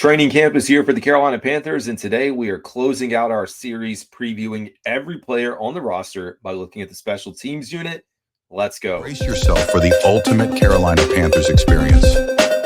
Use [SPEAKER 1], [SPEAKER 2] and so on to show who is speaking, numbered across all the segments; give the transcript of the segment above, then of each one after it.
[SPEAKER 1] Training camp is here for the Carolina Panthers, and today we are closing out our series previewing every player on the roster by looking at the special teams unit. Let's go.
[SPEAKER 2] Brace yourself for the ultimate Carolina Panthers experience.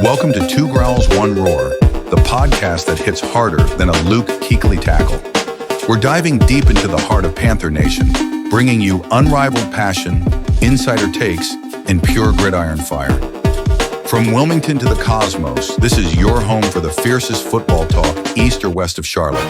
[SPEAKER 2] Welcome to Two Growls, One Roar, the podcast that hits harder than a Luke Kuechly tackle. We're diving deep into the heart of Panther Nation, bringing you unrivaled passion, insider takes, and pure gridiron fire. From Wilmington to the cosmos, this is your home for the fiercest football talk east or west of Charlotte.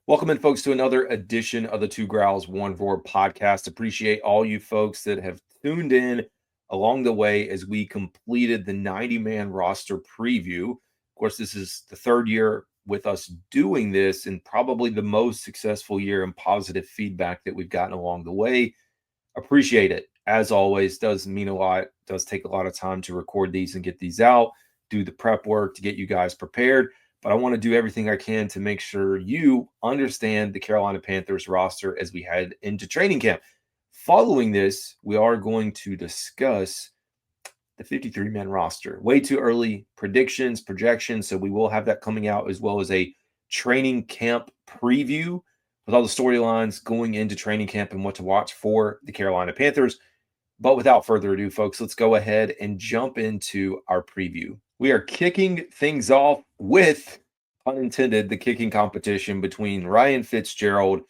[SPEAKER 1] Welcome in, folks, to another edition of the Two Growls, One Roar podcast. Appreciate all you folks that have tuned in along the way as we completed the 90-man roster preview. Of course, this is the third year with us doing this and probably the most successful year and positive feedback that we've gotten along the way. Appreciate it. As always, does mean a lot. Does take a lot of time to record these and get these out, do the prep work to get you guys prepared. But I want to do everything I can to make sure you understand the Carolina Panthers roster as we head into training camp. Following this, we are going to discuss the 53-man roster. Way too early predictions, projections. So we will have that coming out, as well as a training camp preview with all the storylines going into training camp and what to watch for the Carolina Panthers. But without further ado, folks, let's go ahead and jump into our preview. We are kicking things off with, pun intended, the kicking competition between Ryan Fitzgerald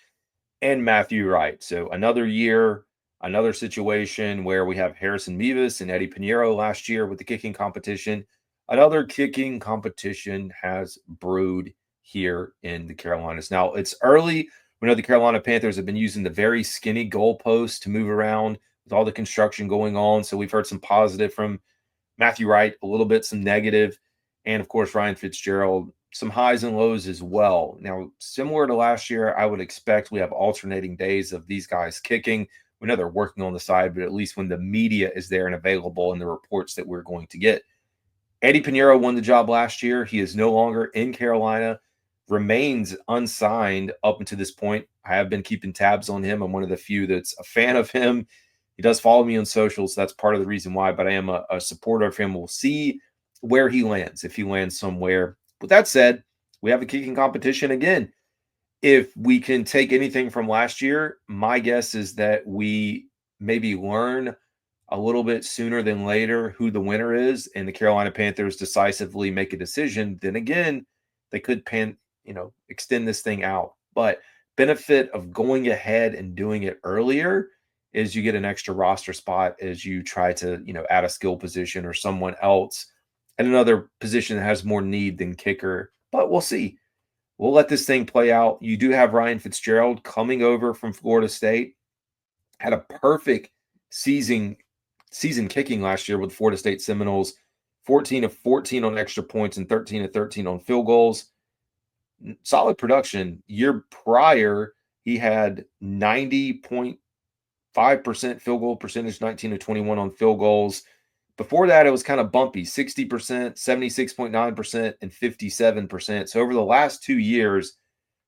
[SPEAKER 1] and Matthew Wright. So another year, another situation where we have Harrison Mevis and Eddie Pinheiro last year with the kicking competition. Another kicking competition has brewed here in the Carolinas. Now, it's early. We know the Carolina Panthers have been using the very skinny goalposts to move around with all the construction going on. So we've heard some positive from Matthew Wright, a little bit, some negative, and of course, Ryan Fitzgerald, some highs and lows as well. Now, similar to last year, I would expect we have alternating days of these guys kicking. We know they're working on the side, but at least when the media is there and available and the reports that we're going to get. Eddie Pinheiro won the job last year. He is no longer in Carolina, remains unsigned up until this point. I have been keeping tabs on him. I'm one of the few that's a fan of him. He does follow me on social, so that's part of the reason why, but I am a supporter of him. We'll see where he lands, if he lands somewhere. With that said, we have a kicking competition again. If we can take anything from last year, my guess is that we maybe learn a little bit sooner than later who the winner is, and the Carolina Panthers decisively make a decision. Then again, they could extend this thing out. But benefit of going ahead and doing it earlier is you get an extra roster spot as you try to, add a skill position or someone else at another position that has more need than kicker. But we'll see. We'll let this thing play out. You do have Ryan Fitzgerald coming over from Florida State. Had a perfect season kicking last year with Florida State Seminoles. 14 of 14 on extra points and 13 of 13 on field goals. Solid production. Year prior, he had 90.5% field goal percentage, 19 of 21 on field goals. Before that, it was kind of bumpy, 60%, 76.9%, and 57%. So over the last 2 years,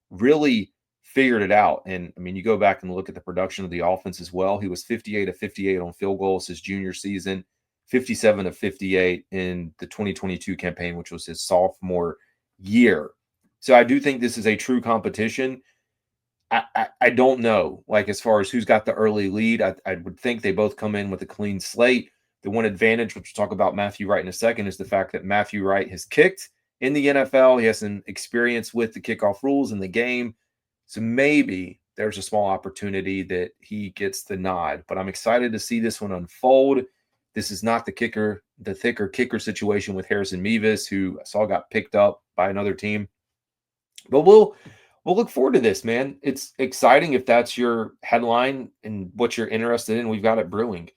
[SPEAKER 1] really figured it out. And, you go back and look at the production of the offense as well. He was 58 of 58 on field goals his junior season, 57 of 58 in the 2022 campaign, which was his sophomore year. So I do think this is a true competition. I don't know, as far as who's got the early lead. I would think they both come in with a clean slate. The one advantage, which we'll talk about Matthew Wright in a second, is the fact that Matthew Wright has kicked in the NFL. He has some experience with the kickoff rules in the game. So maybe there's a small opportunity that he gets the nod. But I'm excited to see this one unfold. This is not the thicker kicker situation with Harrison Mevis, who I saw got picked up by another team. But we'll look forward to this, man. It's exciting if that's your headline and what you're interested in. We've got it brewing.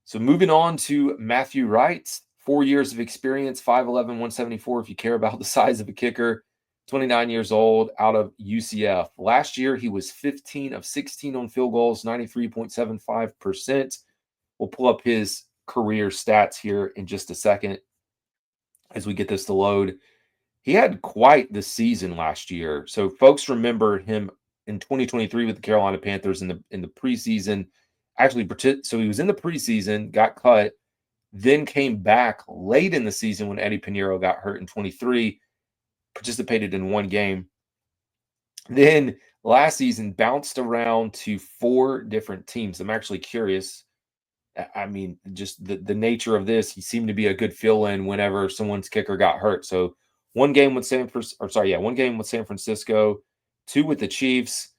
[SPEAKER 1] So moving on to Matthew Wright, 4 years of experience, 5'11", 174, if you care about the size of a kicker, 29 years old, out of UCF. Last year, he was 15 of 16 on field goals, 93.75%. We'll pull up his career stats here in just a second as we get this to load. He had quite the season last year. So folks remember him in 2023 with the Carolina Panthers in the preseason. Actually, so he was in the preseason, got cut, then came back late in the season when Eddie Pinheiro got hurt in 23, participated in one game. Then last season bounced around to 4 different teams. I'm actually curious. I mean, just the nature of this, he seemed to be a good fill-in whenever someone's kicker got hurt. So one game with one game with San Francisco, 2 with the Chiefs,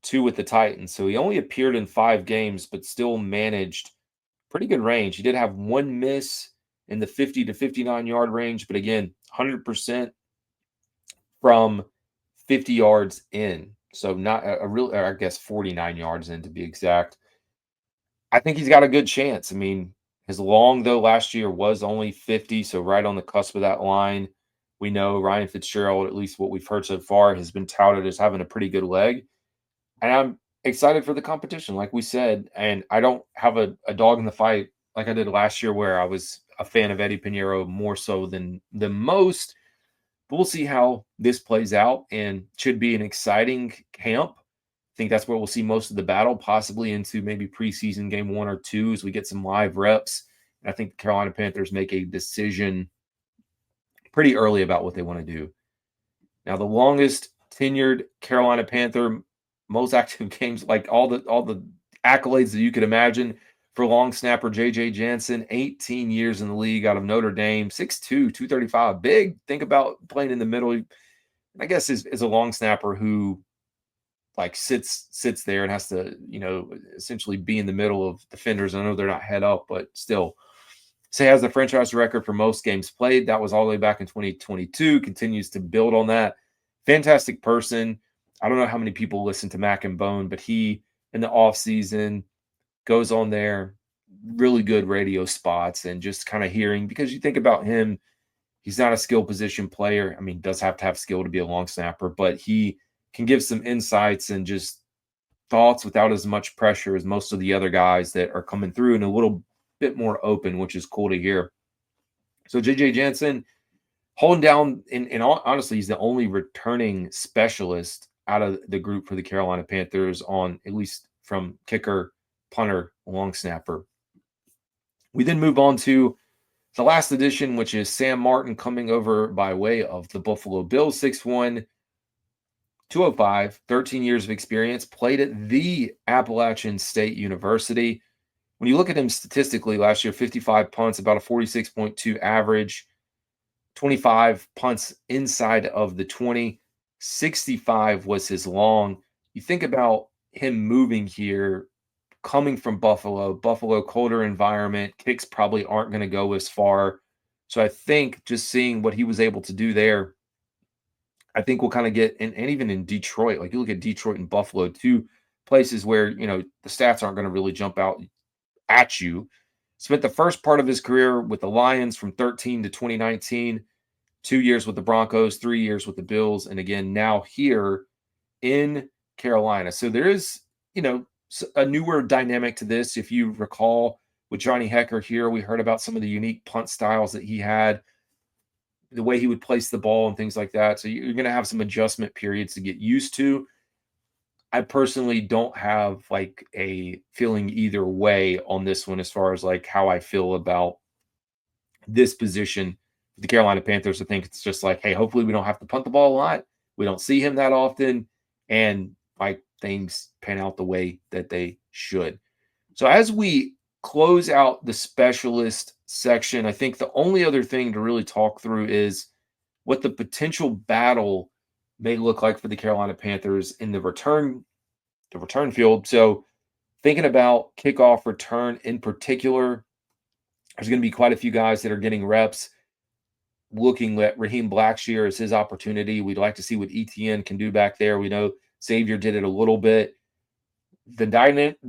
[SPEAKER 1] 2 with the Titans. So he only appeared in 5 games, but still managed pretty good range. He did have one miss in the 50 to 59 yard range, but again, 100% from 50 yards in. So not a real, I guess 49 yards in to be exact. I think he's got a good chance. I mean, his long, though, last year was only 50, so right on the cusp of that line. We know Ryan Fitzgerald, at least what we've heard so far, has been touted as having a pretty good leg. And I'm excited for the competition, like we said. And I don't have a dog in the fight like I did last year, where I was a fan of Eddie Pinheiro more so than most. But we'll see how this plays out, and should be an exciting camp. I think that's where we'll see most of the battle, possibly into maybe preseason game 1 or 2 as we get some live reps. And I think the Carolina Panthers make a decision pretty early about what they want to do. Now, the longest tenured Carolina Panther, most active games, like all the accolades that you could imagine for long snapper J.J. Jansen, 18 years in the league out of Notre Dame, 6'2", 235, big. Think about playing in the middle. I guess is a long snapper who like sits there and has to, essentially be in the middle of defenders. I know they're not head up, but still. Say has the franchise record for most games played. That was all the way back in 2022. Continues to build on that. Fantastic person. I don't know how many people listen to Mac and Bone, but he, in the offseason, goes on there, really good radio spots, and just kind of hearing, because you think about him, he's not a skill position player. I mean, does have to have skill to be a long snapper, but he can give some insights and just thoughts without as much pressure as most of the other guys that are coming through, and a little bit more open, which is cool to hear. So J.J. Jansen holding down, and honestly, he's the only returning specialist out of the group for the Carolina Panthers, on at least from kicker, punter, long snapper. We then move on to the last edition, which is Sam Martin, coming over by way of the Buffalo Bills, 6'1", 205, 13 years of experience, played at the Appalachian State University. When you look at him statistically, last year, 55 punts, about a 46.2 average, 25 punts inside of the 20, 65 was his long. You think about him moving here, coming from Buffalo, colder environment, kicks probably aren't going to go as far. So I think just seeing what he was able to do there, I think we'll kind of get, and even in Detroit, like you look at Detroit and Buffalo, 2 places where, the stats aren't going to really jump out at you. Spent the first part of his career with the Lions from 13 to 2019, 2 years with the Broncos, 3 years with the Bills, and again, now here in Carolina. So there is, a newer dynamic to this. If you recall with Johnny Hecker here, we heard about some of the unique punt styles that he had, the way he would place the ball and things like that. So you're going to have some adjustment periods to get used to. I personally don't have like a feeling either way on this one, as far as like how I feel about this position. The Carolina Panthers, I think it's just like, hey, hopefully we don't have to punt the ball a lot. We don't see him that often, and like things pan out the way that they should. So as we close out the specialist section, I think the only other thing to really talk through is what the potential battle may look like for the Carolina Panthers in the return field. So thinking about kickoff return in particular, there's going to be quite a few guys that are getting reps. Looking at Raheem Blackshear as his opportunity. We'd like to see what ETN can do back there. We know Xavier did it a little bit. The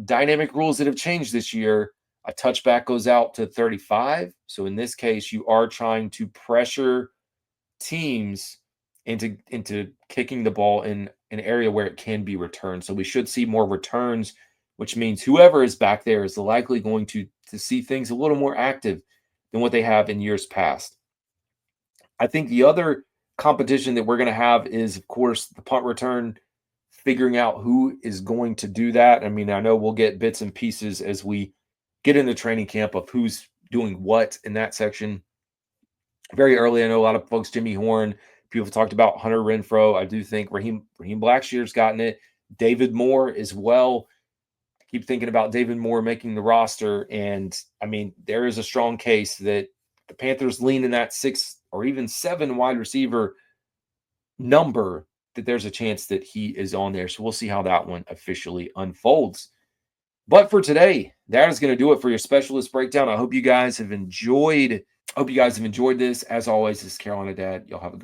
[SPEAKER 1] dynamic rules that have changed this year, a touchback goes out to 35. So in this case, you are trying to pressure teams into kicking the ball in an area where it can be returned. So we should see more returns, which means whoever is back there is likely going to see things a little more active than what they have in years past. I think the other competition that we're going to have is, of course, the punt return, figuring out who is going to do that. I mean, I know we'll get bits and pieces as we get into training camp of who's doing what in that section. Very early, I know a lot of folks, Jimmy Horn, people talked about Hunter Renfrow. I do think Raheem Blackshear's gotten it. David Moore as well. I keep thinking about David Moore making the roster. And I mean, there is a strong case that the Panthers lean in that 6 or even 7 wide receiver number, that there's a chance that he is on there. So we'll see how that one officially unfolds. But for today, that is going to do it for your specialist breakdown. I hope you guys have enjoyed this. As always, this is Carolina Dad. Y'all have a good